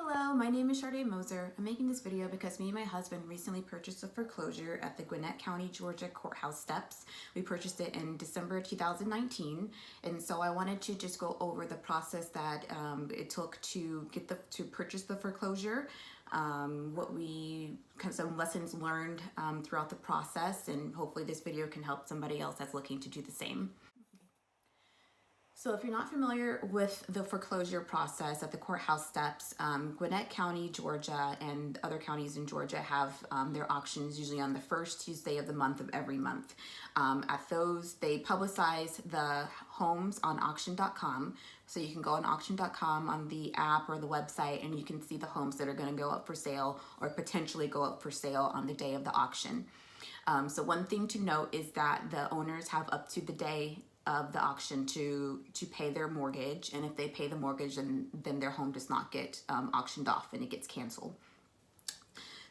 Hello, my name is Sharday Moser. I'm making this video because me and my husband recently purchased a foreclosure at the Gwinnett County, Georgia Courthouse steps. We purchased it in December 2019, and so I wanted to just go over the process that it took to purchase the foreclosure, some lessons learned throughout the process, and hopefully this video can help somebody else that's looking to do the same. So if you're not familiar with the foreclosure process at the courthouse steps, Gwinnett County, Georgia, and other counties in Georgia have their auctions usually on the first Tuesday of the month of every month. At those, they publicize the homes on auction.com. So you can go on auction.com on the app or the website and you can see the homes that are going to go up for sale or potentially go up for sale on the day of the auction. So one thing to note is that the owners have up to the day of the auction to pay their mortgage, and if they pay the mortgage, then their home does not get auctioned off and it gets canceled.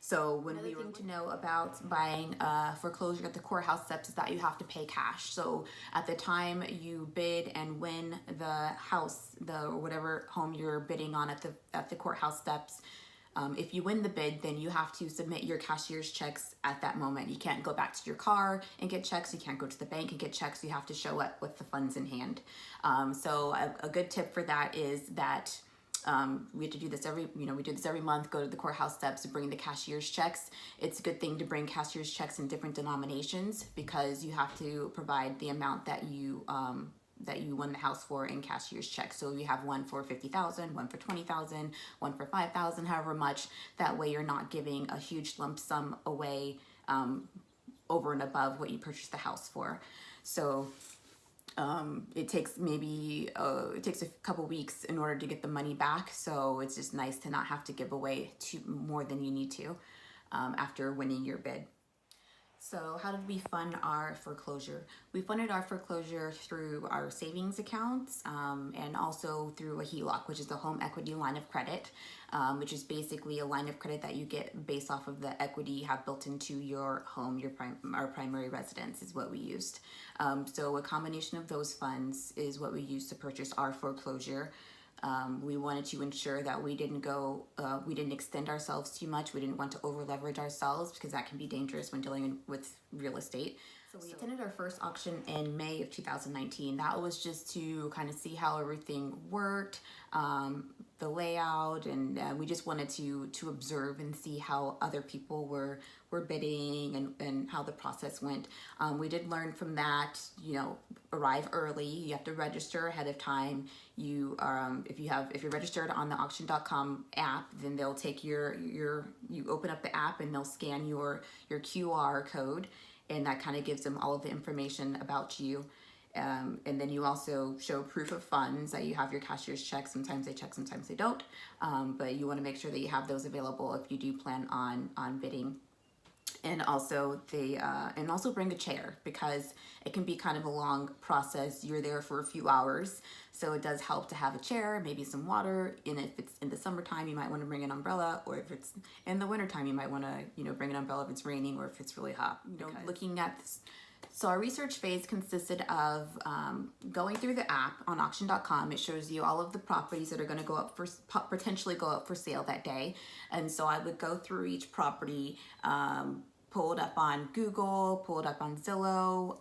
So another thing to know about buying a foreclosure at the courthouse steps is that you have to pay cash. So at the time you bid and win the house, or whatever home you're bidding on at the courthouse steps, if you win the bid, then you have to submit your cashier's checks at that moment. You can't go back to your car and get checks. You can't go to the bank and get checks. You have to show up with the funds in hand. So a good tip for that is that we have to do this we do this every month, go to the courthouse steps to bring the cashier's checks. It's a good thing to bring cashier's checks in different denominations because you have to provide the amount that you won the house for in cashier's checks. So you have one for $50,000, one for $20,000, one for $5,000, however much. That way you're not giving a huge lump sum away over and above what you purchased the house for. So it takes a couple weeks in order to get the money back. So it's just nice to not have to give away more than you need to after winning your bid. So how did we fund our foreclosure? We funded our foreclosure through our savings accounts and also through a HELOC, which is the home equity line of credit, which is basically a line of credit that you get based off of the equity you have built into your home. Our primary residence is what we used. So a combination of those funds is what we used to purchase our foreclosure. We wanted to ensure that we didn't extend ourselves too much. We didn't want to over leverage ourselves because that can be dangerous when dealing with real estate. So we attended our first auction in May of 2019. That was just to kind of see how everything worked, the layout, and we just wanted to observe and see how other people were bidding and how the process went. We did learn from that, arrive early. You have to register ahead of time. If you're registered on the auction.com app, then they'll take you open up the app and they'll scan your QR code, and that kind of gives them all of the information about you. And then you also show proof of funds that you have your cashier's check. Sometimes they check, sometimes they don't. But you want to make sure that you have those available if you do plan on bidding. And also bring a chair because it can be kind of a long process. You're there for a few hours, so it does help to have a chair, maybe some water. And if it's in the summertime, you might want to bring an umbrella, or if it's in the wintertime, you might want to bring an umbrella if it's raining or if it's really hot. Looking at this. So our research phase consisted of going through the app on auction.com. It shows you all of the properties that are going to potentially go up for sale that day. And so I would go through each property, pull it up on Google, pull it up on Zillow,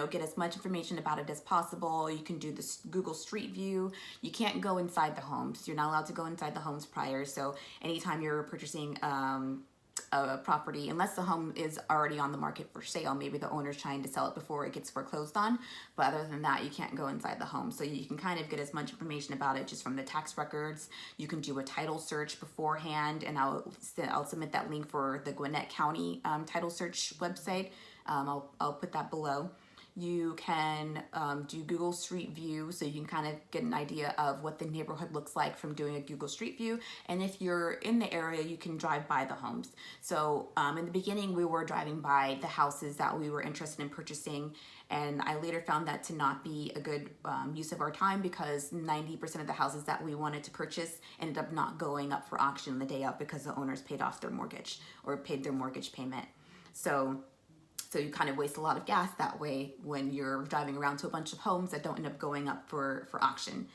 get as much information about it as possible. You can do this Google Street View. You can't go inside the homes. You're not allowed to go inside the homes prior. So anytime you're purchasing a property, unless the home is already on the market for sale, maybe the owner's trying to sell it before it gets foreclosed on, but other than that, you can't go inside the home. So you can kind of get as much information about it just from the tax records. You can do a title search beforehand, and I'll submit that link for the Gwinnett County title search website. I'll put that below. You can do Google Street View, so you can kind of get an idea of what the neighborhood looks like from doing a Google Street View. And if you're in the area, you can drive by the homes. So in the beginning, we were driving by the houses that we were interested in purchasing, and I later found that to not be a good use of our time because 90% of the houses that we wanted to purchase ended up not going up for auction the day up because the owners paid off their mortgage or paid their mortgage payment. So So you kind of waste a lot of gas that way when you're driving around to a bunch of homes that don't end up going up for auction.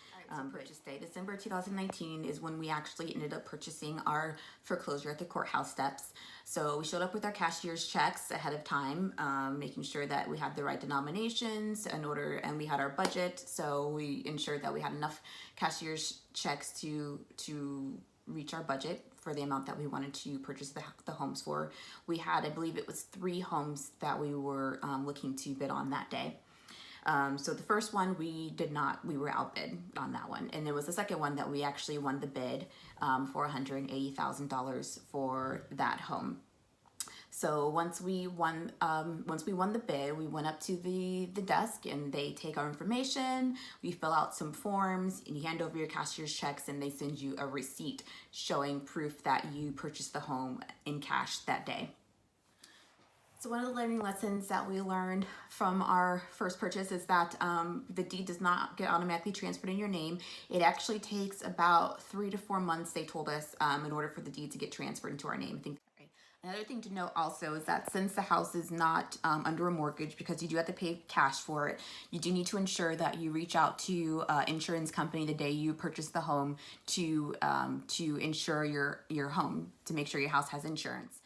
Purchase day, December 2019, is when we actually ended up purchasing our foreclosure at the courthouse steps. So we showed up with our cashier's checks ahead of time, making sure that we had the right denominations in order, and we had our budget. So we ensured that we had enough cashier's checks to reach our budget for the amount that we wanted to purchase the homes for. We had, I believe it was 3 homes that we were looking to bid on that day. So the first one we were outbid on that one. And it was the second one that we actually won the bid for $180,000 for that home. So once we won the bid, we went up to the desk and they take our information, we fill out some forms, and you hand over your cashier's checks, and they send you a receipt showing proof that you purchased the home in cash that day. So one of the learning lessons that we learned from our first purchase is that the deed does not get automatically transferred in your name. It actually takes about 3 to 4 months, they told us, in order for the deed to get transferred into our name. I think. Another thing to note also is that since the house is not under a mortgage, because you do have to pay cash for it, you do need to ensure that you reach out to insurance company the day you purchase the home to insure your home, to make sure your house has insurance.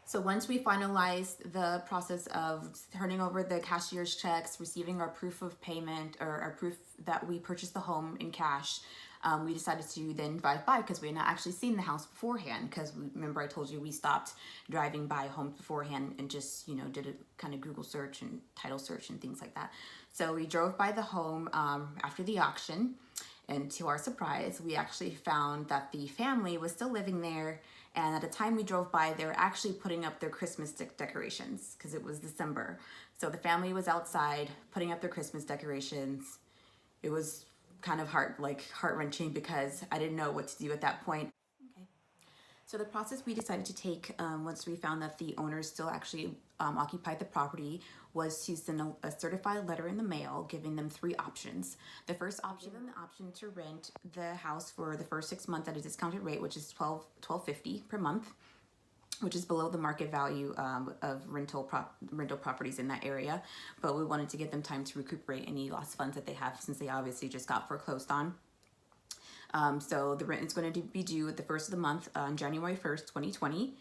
So once we finalized the process of turning over the cashier's checks, receiving our proof of payment, or our proof that we purchased the home in cash, we decided to then drive by, because we had not actually seen the house beforehand, because remember I told you we stopped driving by homes beforehand and just, did a kind of Google search and title search and things like that. So we drove by the home after the auction, and to our surprise, we actually found that the family was still living there. And at the time we drove by, they were actually putting up their Christmas decorations, because it was December. So the family was outside putting up their Christmas decorations. It was kind of heart-wrenching, because I didn't know what to do at that point. Okay. So the process we decided to take once we found that the owners still actually occupied the property was to send a certified letter in the mail giving them 3 options. The first option, give them the option to rent the house for the first 6 months at a discounted rate, which is $12.50 per month, which is below the market value of rental properties in that area. But we wanted to give them time to recuperate any lost funds that they have, since they obviously just got foreclosed on. So the rent is going to be due at the first of the month on January 1st, 2020.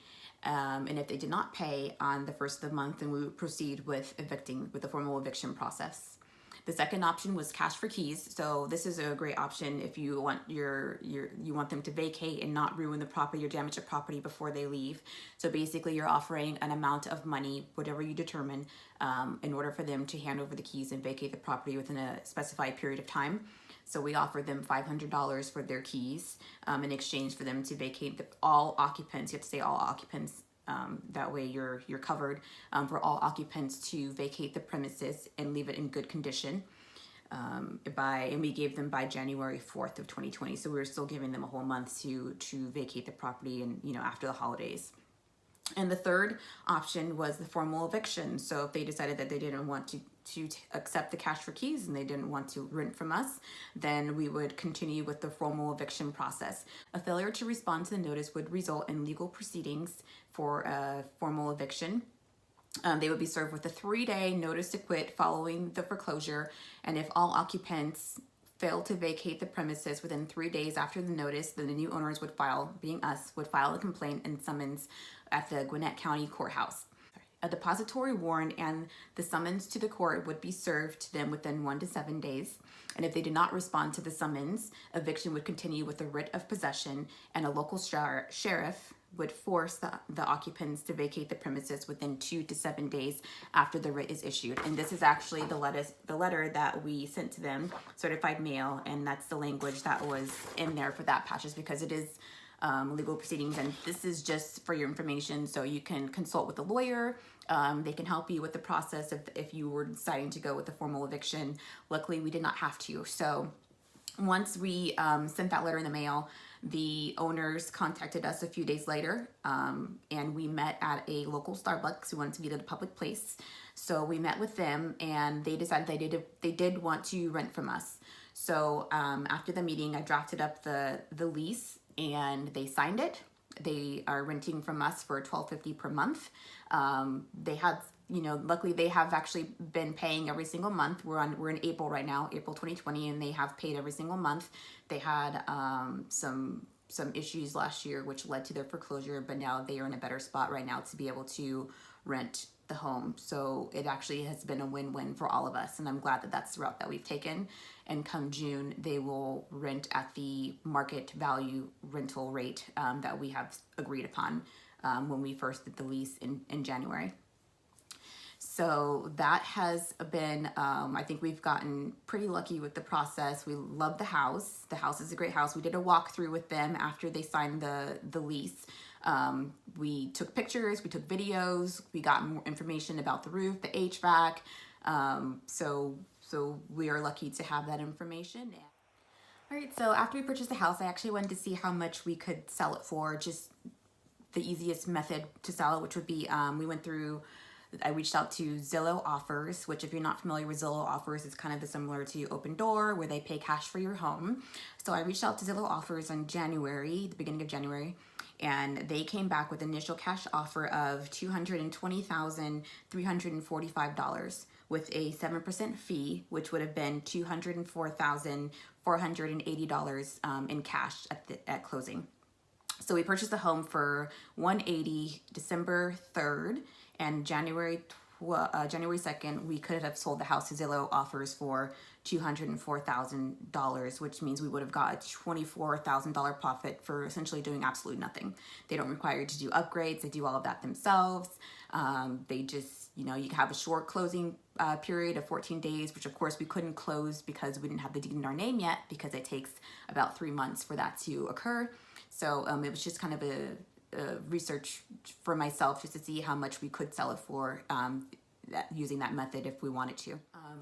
And if they did not pay on the first of the month, then we would proceed with the formal eviction process. The second option was cash for keys. So this is a great option if you want you want them to vacate and not ruin the property or damage the property before they leave. So basically you're offering an amount of money, whatever you determine, in order for them to hand over the keys and vacate the property within a specified period of time. So we offered them $500 for their keys in exchange for them to vacate all occupants. You have to say all occupants. That way you're covered for all occupants to vacate the premises and leave it in good condition. And we gave them by January 4th of 2020. So we were still giving them a whole month to vacate the property, and after the holidays. And the third option was the formal eviction. So if they decided that they didn't want to accept the cash for keys and they didn't want to rent from us, then we would continue with the formal eviction process. A failure to respond to the notice would result in legal proceedings for a formal eviction. They would be served with a 3-day notice to quit following the foreclosure, and if all occupants fail to vacate the premises within 3 days after the notice, then the new owners would file a complaint and summons at the Gwinnett County Courthouse. A depository warrant and the summons to the court would be served to them within 1 to 7 days. And if they did not respond to the summons, eviction would continue with a writ of possession, and a local sheriff would force the occupants to vacate the premises within 2 to 7 days after the writ is issued. And this is actually the letter that we sent to them, certified mail, and that's the language that was in there for that passage, because it is legal proceedings, and this is just for your information, so you can consult with a lawyer. They can help you with the process if you were deciding to go with a formal eviction. Luckily, we did not have to. So once we sent that letter in the mail, the owners contacted us a few days later, and we met at a local Starbucks. We wanted to meet at a public place. So we met with them, and they decided they did want to rent from us. So after the meeting, I drafted up the lease, and they signed it. They are renting from us for $12.50 per month. They had, luckily they have actually been paying every single month. We're in April right now, April 2020, and they have paid every single month. They had some issues last year which led to their foreclosure, but now they are in a better spot right now to be able to rent the home. So it actually has been a win-win for all of us, and I'm glad that that's the route that we've taken. And come June, they will rent at the market value rental rate that we have agreed upon when we first did the lease in January. So that has been, I think we've gotten pretty lucky with the process. We love the house. The house is a great house. We did a walkthrough with them after they signed the lease. We took pictures, we took videos, we got more information about the roof, the HVAC. So we are lucky to have that information. All right, so after we purchased the house, I actually wanted to see how much we could sell it for, just the easiest method to sell it, which would be, I reached out to Zillow Offers, which if you're not familiar with Zillow Offers, it's kind of similar to Open Door where they pay cash for your home. So I reached out to Zillow Offers in January, the beginning of January, and they came back with an initial cash offer of $220,345 with a 7% fee, which would have been $204,480 in cash at closing. So we purchased the home for $180 December 3rd, and January 2nd, we could have sold the house to Zillow Offers for $204,000, which means we would have got a $24,000 profit for essentially doing absolutely nothing. They don't require you to do upgrades. They do all of that themselves. They just, you have a short closing period of 14 days, which of course we couldn't close because we didn't have the deed in our name yet, because it takes about 3 months for that to occur. So it was just kind of a research for myself just to see how much we could sell it for using that method if we wanted to.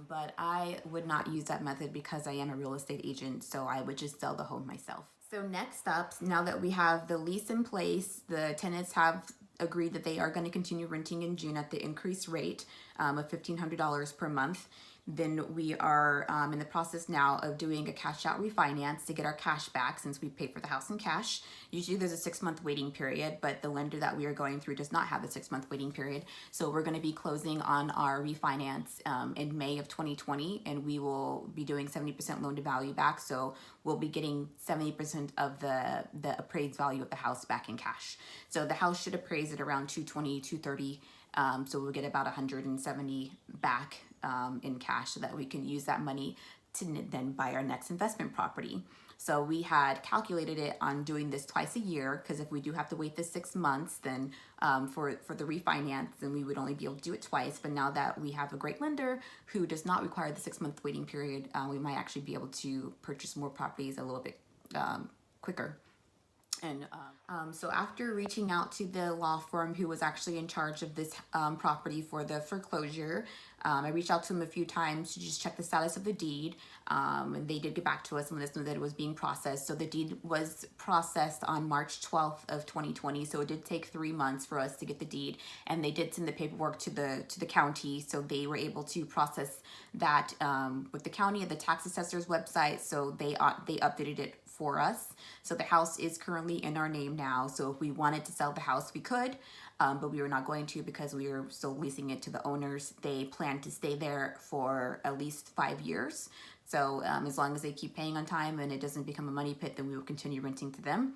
But I would not use that method because I am a real estate agent, so I would just sell the home myself. So next up, now that we have the lease in place, the tenants have agreed that they are going to continue renting in June at the increased rate of $1,500 per month. Then we are in the process now of doing a cash out refinance to get our cash back, since we paid for the house in cash. Usually there's a 6-month waiting period, but the lender that we are going through does not have a 6-month waiting period. So we're going to be closing on our refinance in May of 2020, and we will be doing 70% loan to value back. So we'll be getting 70% of the appraised value of the house back in cash. So the house should appraise at around 220, 230. So we'll get about 170 back in cash, so that we can use that money to then buy our next investment property. So we had calculated it on doing this twice a year, because if we do have to wait the 6 months, then for the refinance, then we would only be able to do it twice. But now that we have a great lender who does not require the 6-month waiting period, we might actually be able to purchase more properties a little bit quicker. And so after reaching out to the law firm who was actually in charge of this property for the foreclosure, I reached out to them a few times to just check the status of the deed, and they did get back to us and let us know that it was being processed. So the deed was processed on March 12th of 2020, so it did take 3 months for us to get the deed, and they did send the paperwork to the county, so they were able to process that with the county and the tax assessor's website, so they updated it for us. So the house is currently in our name now, so if we wanted to sell the house, we could, but we were not going to because we are still leasing it to the owners. They plan to stay there for at least 5 years. So as long as they keep paying on time and it doesn't become a money pit, then we will continue renting to them.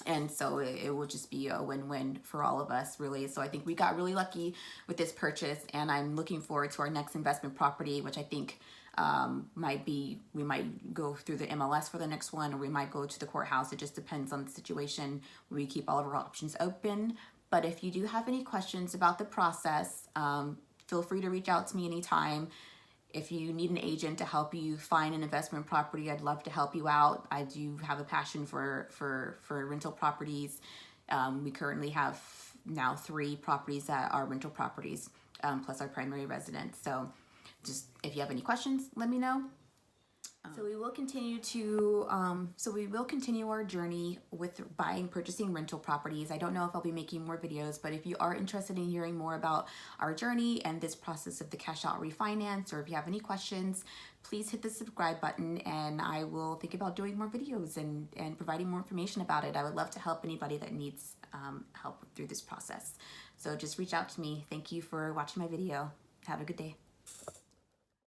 And so it will just be a win-win for all of us, really. So I think we got really lucky with this purchase, and I'm looking forward to our next investment property, which I think we might go through the MLS for the next one, or we might go to the courthouse. It just depends on the situation. We keep all of our options open. But if you do have any questions about the process, feel free to reach out to me anytime. If you need an agent to help you find an investment property, I'd love to help you out. I do have a passion for rental properties. We currently have now 3 properties that are rental properties, plus our primary residence. So just if you have any questions, let me know. So we will continue our journey with purchasing rental properties. I don't know if I'll be making more videos, but if you are interested in hearing more about our journey and this process of the cash out refinance, or if you have any questions, please hit the subscribe button and I will think about doing more videos and providing more information about it. I would love to help anybody that needs help through this process. So just reach out to me. Thank you for watching my video. Have a good day.